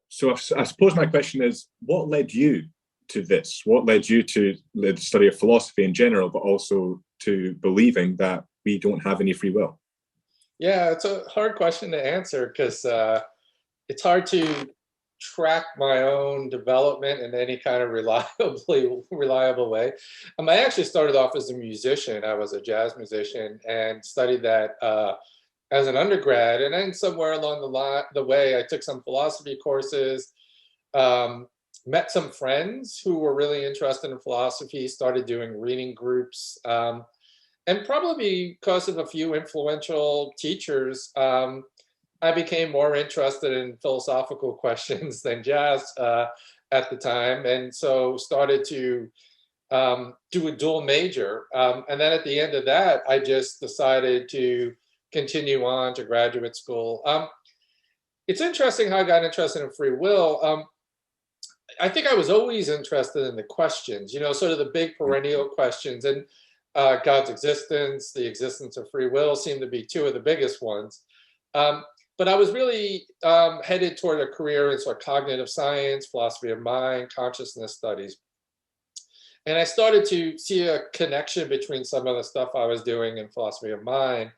So I suppose my question is, what led you to this? What led you to the study of philosophy in general, but also to believing that we don't have any free will? Yeah, it's a hard question to answer because it's hard to track my own development in any kind of reliable way. I actually started off as a musician. I was a jazz musician and studied that as an undergrad, and then somewhere along the way, I took some philosophy courses, um, met some friends who were really interested in philosophy, started doing reading groups, and probably because of a few influential teachers, I became more interested in philosophical questions than jazz at the time, and so started to do a dual major. And then at the end of that, I just decided to continue on to graduate school. It's interesting how I got interested in free will. I think I was always interested in the questions, sort of the big perennial questions, and God's existence, the existence of free will seem to be two of the biggest ones. But I was really headed toward a career in sort of cognitive science, philosophy of mind, consciousness studies. And I started to see a connection between some of the stuff I was doing in philosophy of mind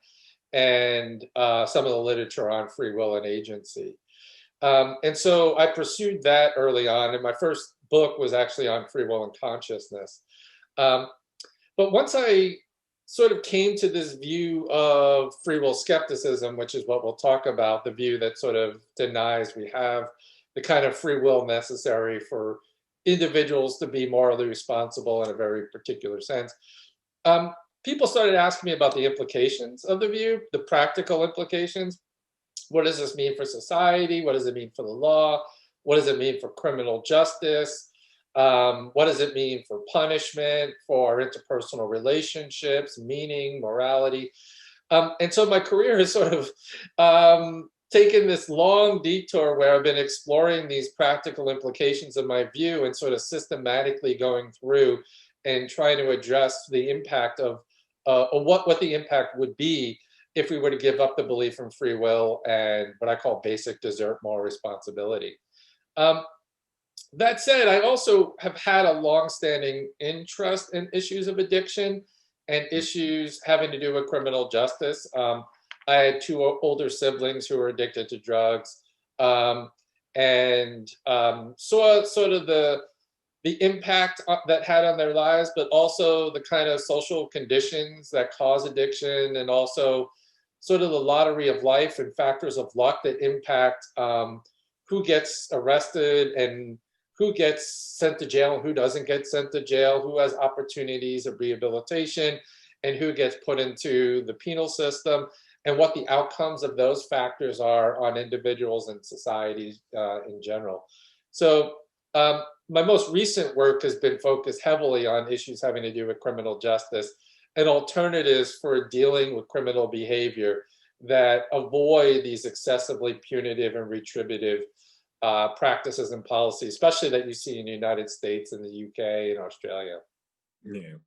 and some of the literature on free will and agency. And so I pursued that early on, and my first book was actually on free will and consciousness. Um, but once I sort of came to this view of free will skepticism, which is what we'll talk about, the view that sort of denies we have the kind of free will necessary for individuals to be morally responsible in a very particular sense. Um, People started asking me about the implications of the view, the practical implications. What does this mean for society? What does it mean for the law? What does it mean for criminal justice? What does it mean for punishment, for interpersonal relationships, meaning, morality? And so my career has sort of taken this long detour where I've been exploring these practical implications of my view and sort of systematically going through and trying to address the impact of what the impact would be if we were to give up the belief in free will and what I call basic desert moral responsibility. Um, that said, I also have had a longstanding interest in issues of addiction and issues having to do with criminal justice. I had two older siblings who were addicted to drugs, and saw sort of the impact that had on their lives, but also the kind of social conditions that cause addiction, and also sort of the lottery of life and factors of luck that impact who gets arrested and who gets sent to jail and who doesn't get sent to jail, who has opportunities of rehabilitation and who gets put into the penal system, and what the outcomes of those factors are on individuals and societies in general. So my most recent work has been focused heavily on issues having to do with criminal justice and alternatives for dealing with criminal behavior that avoid these excessively punitive and retributive practices and policies, especially that you see in the United States and the UK and Australia. Yeah.